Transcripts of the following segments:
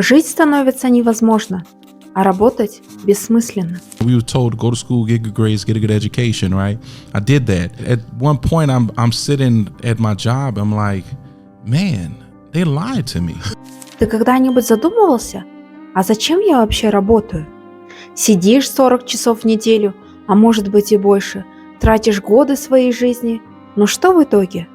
Жить становится невозможно, а работать бессмысленно. We were told to go to school, get good grades, get a good education, right? I did that. At one point, I'm sitting at my job. I'm like, man, they lied to me. Ты когда-нибудь задумывался, а зачем я вообще работаю? Сидишь 40 часов в неделю, а может быть и больше, тратишь годы своей жизни, но что в итоге?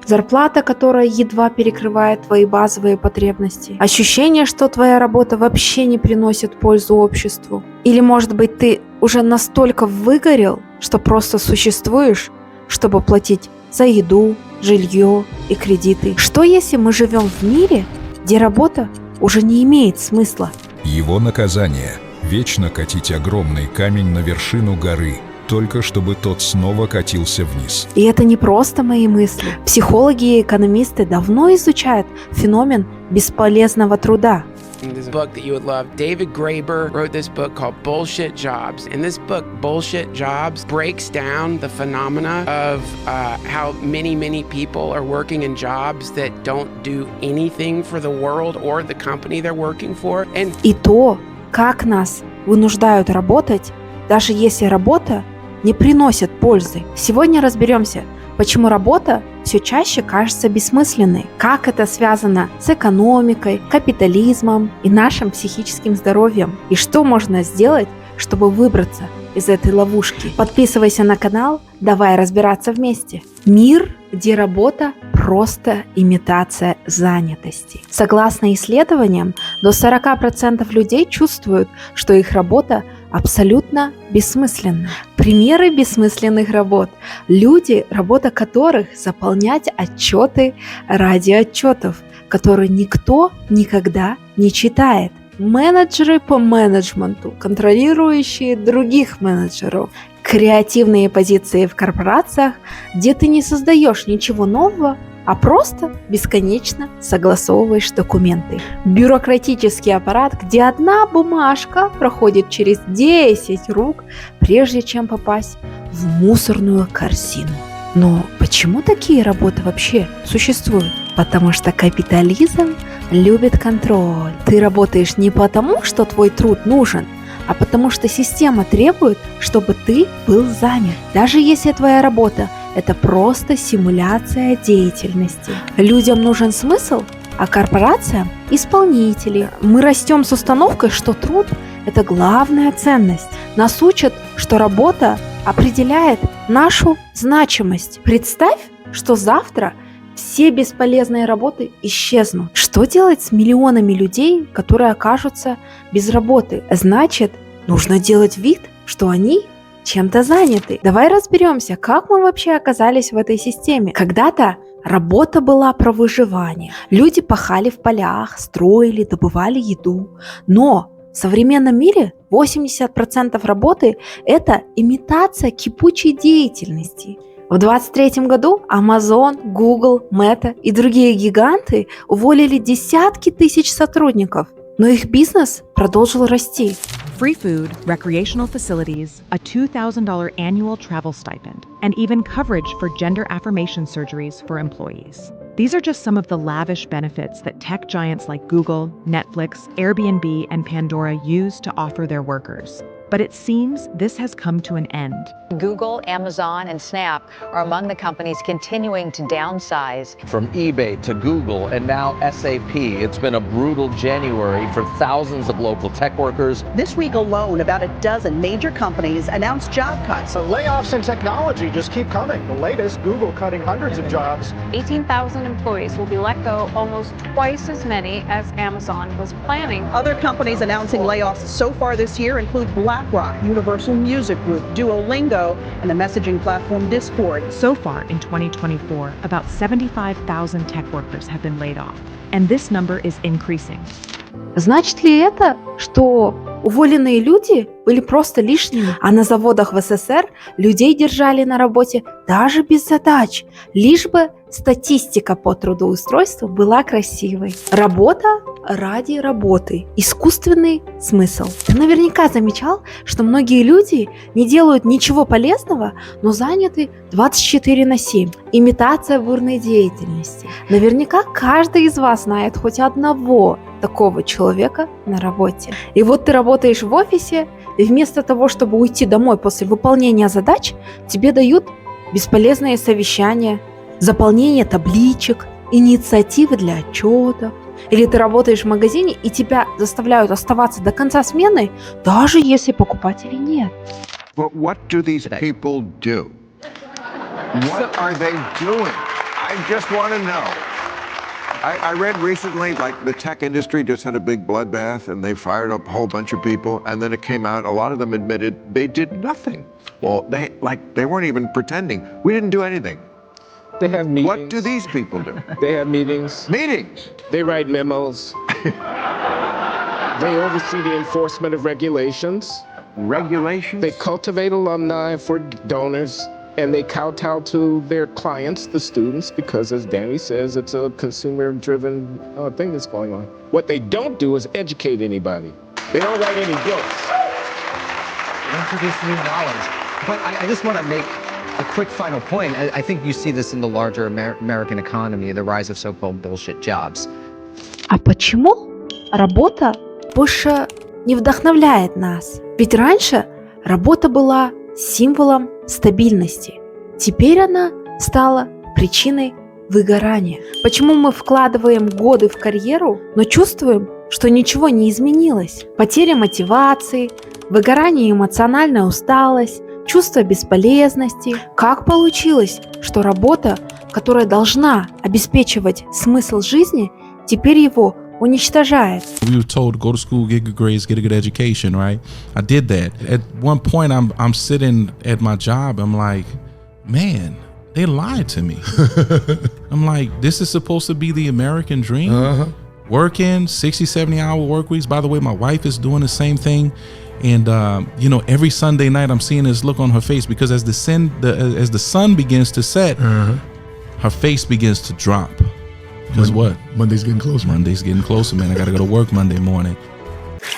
Зарплата, которая едва перекрывает твои базовые потребности. Ощущение, что твоя работа вообще не приносит пользу обществу. Или, может быть, ты уже настолько выгорел, что просто существуешь, чтобы платить за еду, жилье и кредиты. Что если мы живем в мире, где работа уже не имеет смысла? Его наказание – вечно катить огромный камень на вершину горы, только чтобы тот снова катился вниз. И это не просто мои мысли. Психологи и экономисты давно изучают феномен бесполезного труда. This book that you would love. David Graeber wrote this book called Bullshit Jobs. And this book, Bullshit Jobs, breaks down the phenomena of how many people are working in jobs that don't do anything for the world or the company they're working for. И то, как нас вынуждают работать, даже если работа не приносит пользы. Сегодня разберемся, почему работа все чаще кажется бессмысленной, как это связано с экономикой, капитализмом и нашим психическим здоровьем, и что можно сделать, чтобы выбраться из этой ловушки. Подписывайся на канал, давай разбираться вместе. Мир, где работа просто имитация занятости. Согласно исследованиям, до 40% людей чувствуют, что их работа абсолютно бессмысленна. Примеры бессмысленных работ. Люди, работа которых заполнять отчеты ради отчетов, которые никто никогда не читает. Менеджеры по менеджменту, контролирующие других менеджеров. Креативные позиции в корпорациях, где ты не создаешь ничего нового, а просто бесконечно согласовываешь документы. Бюрократический аппарат, где одна бумажка проходит через 10 рук, прежде чем попасть в мусорную корзину. Но почему такие работы вообще существуют? Потому что капитализм любит контроль. Ты работаешь не потому, что твой труд нужен, а потому что система требует, чтобы ты был занят. Даже если твоя работа – это просто симуляция деятельности. Людям нужен смысл, а корпорациям – исполнители. Мы растем с установкой, что труд – это главная ценность. Нас учат, что работа определяет нашу значимость. Представь, что завтра все бесполезные работы исчезнут. Что делать с миллионами людей, которые окажутся без работы? Значит, нужно делать вид, что они чем-то заняты. Давай разберемся, как мы вообще оказались в этой системе. Когда-то работа была про выживание. Люди пахали в полях, строили, добывали еду. Но в современном мире 80% работы – это имитация кипучей деятельности. В 2023 году Amazon, Google, Meta и другие гиганты уволили десятки тысяч сотрудников, но их бизнес продолжил расти. Free food, recreational facilities, a $2,000 annual travel stipend, and even coverage for gender affirmation surgeries for employees. These are just some of the lavish benefits that tech giants like Google, Netflix, Airbnb, and Pandora use to offer their workers. But it seems this has come to an end. Google, Amazon, and Snap are among the companies continuing to downsize. From eBay to Google and now SAP, it's been a brutal January for thousands of local tech workers. This week alone, about a dozen major companies announced job cuts. The layoffs in technology just keep coming. The latest, Google cutting hundreds of jobs. 18,000 employees will be let go, almost twice as many as Amazon was planning. Other companies announcing layoffs so far this year include BlackRock, Universal Music Group, Duolingo, and the messaging platform Discord. So far in 2024, about 75,000 tech workers have been laid off, and this number is increasing. Значит ли это, что уволенные люди были просто лишними, а на заводах в СССР людей держали на работе даже без задач, лишь бы статистика по трудоустройству была красивой. Работа ради работы. Искусственный смысл. Ты наверняка замечал, что многие люди не делают ничего полезного, но заняты 24/7. Имитация бурной деятельности. Наверняка каждый из вас знает хоть одного такого человека на работе. И вот ты работаешь в офисе, и вместо того, чтобы уйти домой после выполнения задач, тебе дают бесполезные совещания, заполнение табличек, инициативы для отчетов. Или ты работаешь в магазине, и тебя заставляют оставаться до конца смены, даже если покупателей нет. But what do these people do? What are they doing? I just want to know. I read recently, like the tech industry just had a big bloodbath and they fired up a whole bunch of people. And then it came out, a lot of them admitted they did nothing. Well, they weren't even pretending. We didn't do anything. They have meetings. What do these people do? They have meetings. Meetings. They write memos. They oversee the enforcement of regulations. Regulations? They cultivate alumni for donors. And they kowtow to their clients, the students, because as Danny says, it's a consumer-driven thing that's going on. What they don't do is educate anybody. They don't write any books. They don't produce new knowledge. But I just want to make a quick final point. I think you see this in the larger American economy, the rise of so-called bullshit jobs. А почему работа больше не вдохновляет нас? Ведь раньше работа была символом стабильности. Теперь она стала причиной выгорания. Почему мы вкладываем годы в карьеру, но чувствуем, что ничего не изменилось? Потеря мотивации, выгорание и эмоциональная усталость, чувство бесполезности. Как получилось, что работа, которая должна обеспечивать смысл жизни, теперь его уничтожает? We were told go to school, get good grades, get a good education, right? I did that. At one point, I'm sitting at my job. I'm like, man, they lied to me. I'm like, this is supposed to be the American dream. Working 60, 70-hour work weeks. By the way, my wife is doing the same thing. And every Sunday night, I'm seeing this look on her face because as the sun begins to set, her face begins to drop. Because what? Monday's getting closer. Monday's getting closer, man. I gotta go to work Monday morning.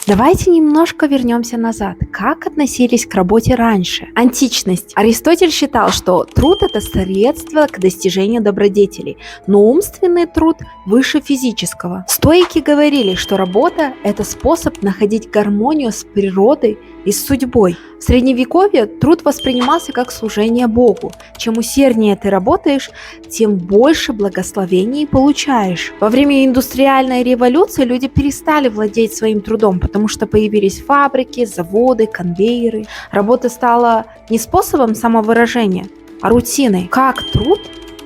Давайте немножко вернемся назад. Как относились к работе раньше? Античность. Аристотель считал, что труд – это средство к достижению добродетелей, но умственный труд выше физического. Стоики говорили, что работа – это способ находить гармонию с природой и с судьбой. В Средневековье труд воспринимался как служение Богу. Чем усерднее ты работаешь, тем больше благословений получаешь. Во время индустриальной революции люди перестали владеть своим трудом, потому что появились фабрики, заводы, конвейеры. Работа стала не способом самовыражения, а рутиной. Как труд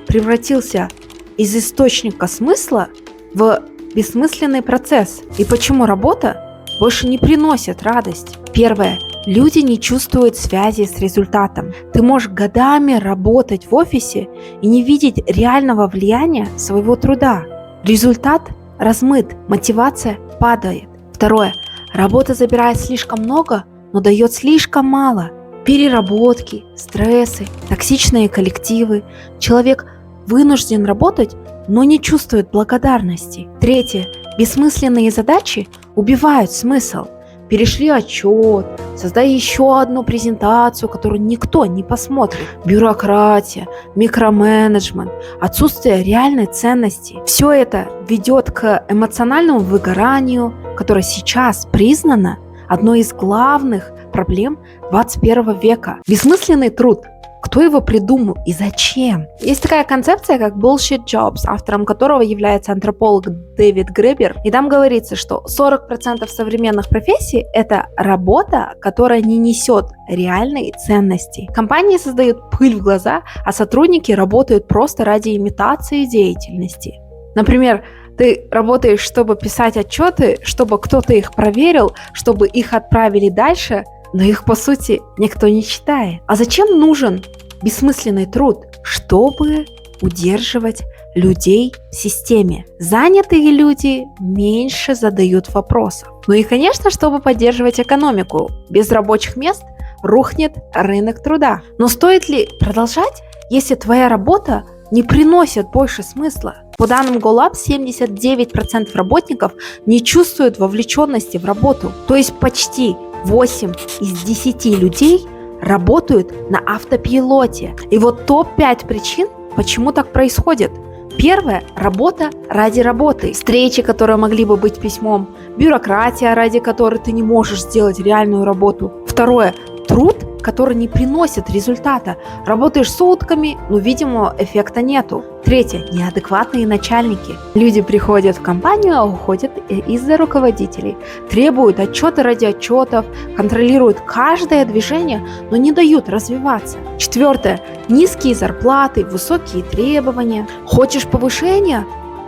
превратился из источника смысла в бессмысленный процесс? И почему работа больше не приносит радость? Первое. Люди не чувствуют связи с результатом. Ты можешь годами работать в офисе и не видеть реального влияния своего труда. Результат размыт, мотивация падает. Второе. Работа забирает слишком много, но дает слишком мало. Переработки, стрессы, токсичные коллективы. Человек вынужден работать, но не чувствует благодарности. Третье. Бессмысленные задачи убивают смысл. Перешли отчет, создай еще одну презентацию, которую никто не посмотрит. Бюрократия, микроменеджмент, отсутствие реальной ценности. Все это ведет к эмоциональному выгоранию, которое сейчас признано одной из главных проблем 21 века. Бессмысленный труд. Кто его придумал и зачем? Есть такая концепция, как bullshit jobs, автором которого является антрополог Дэвид Гребер. И там говорится, что 40% современных профессий – это работа, которая не несет реальной ценности. Компании создают пыль в глаза, а сотрудники работают просто ради имитации деятельности. Например, ты работаешь, чтобы писать отчеты, чтобы кто-то их проверил, чтобы их отправили дальше, но их, по сути, никто не читает. А зачем нужен бессмысленный труд? Чтобы удерживать людей в системе. Занятые люди меньше задают вопросов. Ну и, конечно, чтобы поддерживать экономику. Без рабочих мест рухнет рынок труда. Но стоит ли продолжать, если твоя работа не приносит больше смысла? По данным GoLab, 79% работников не чувствуют вовлеченности в работу. То есть почти 8 из 10 людей работают на автопилоте. И вот топ-5 причин, почему так происходит. Первое – работа ради работы. Встречи, которые могли бы быть письмом. Бюрократия, ради которой ты не можешь сделать реальную работу. Второе – труд, который не приносит результата. Работаешь сутками, но видимого эффекта нету. Третье – неадекватные начальники. Люди приходят в компанию, а уходят из-за руководителей. Требуют отчеты ради отчетов, контролируют каждое движение, но не дают развиваться. Четвертое – низкие зарплаты, высокие требования. Хочешь повышения?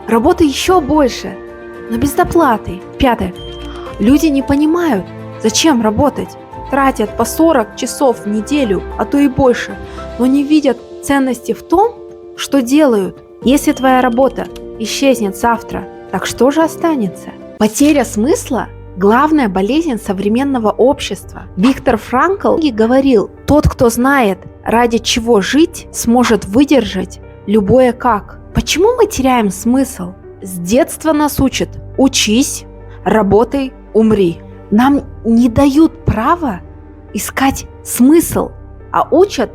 Работай еще больше, но без доплаты. Пятое – люди не понимают, зачем работать. Тратят по 40 часов в неделю, а то и больше, но не видят ценности в том, что делают. Если твоя работа исчезнет завтра, так что же останется? Потеря смысла – главная болезнь современного общества. Виктор Франкл говорил: тот, кто знает, ради чего жить, сможет выдержать любое как. Почему мы теряем смысл? С детства нас учат: учись, работай, умри. Нам не дают права искать смысл, а учат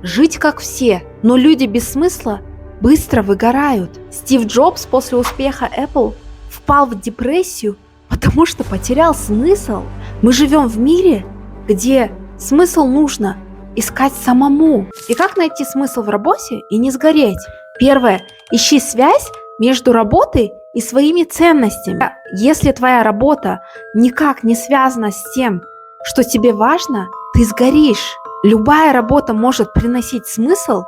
жить как все. Но люди без смысла быстро выгорают. Стив Джобс после успеха Apple впал в депрессию, потому что потерял смысл. Мы живем в мире, где смысл нужно искать самому. И как найти смысл в работе и не сгореть? Первое. Ищи связь между работой и своими ценностями. Если твоя работа никак не связана с тем, что тебе важно, ты сгоришь. Любая работа может приносить смысл,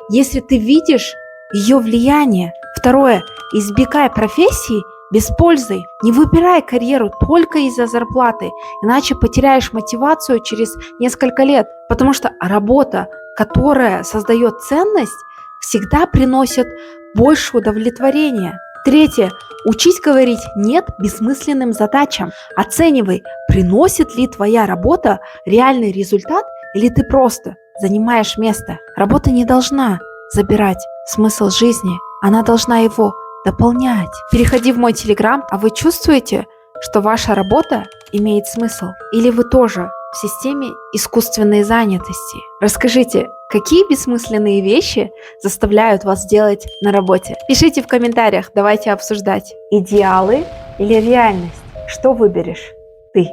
если ты видишь ее влияние. Второе. Избегай профессии без пользы. Не выбирай карьеру только из-за зарплаты, иначе потеряешь мотивацию через несколько лет. Потому что работа, которая создает ценность, всегда приносит больше удовлетворения. Третье. Учись говорить «нет» бессмысленным задачам. Оценивай, приносит ли твоя работа реальный результат или ты просто занимаешь место. Работа не должна забирать смысл жизни, она должна его дополнять. Переходи в мой Telegram, а вы чувствуете, что ваша работа имеет смысл? Или вы тоже в системе искусственной занятости? Расскажите, какие бессмысленные вещи заставляют вас делать на работе? Пишите в комментариях, давайте обсуждать. Идеалы или реальность? Что выберешь ты?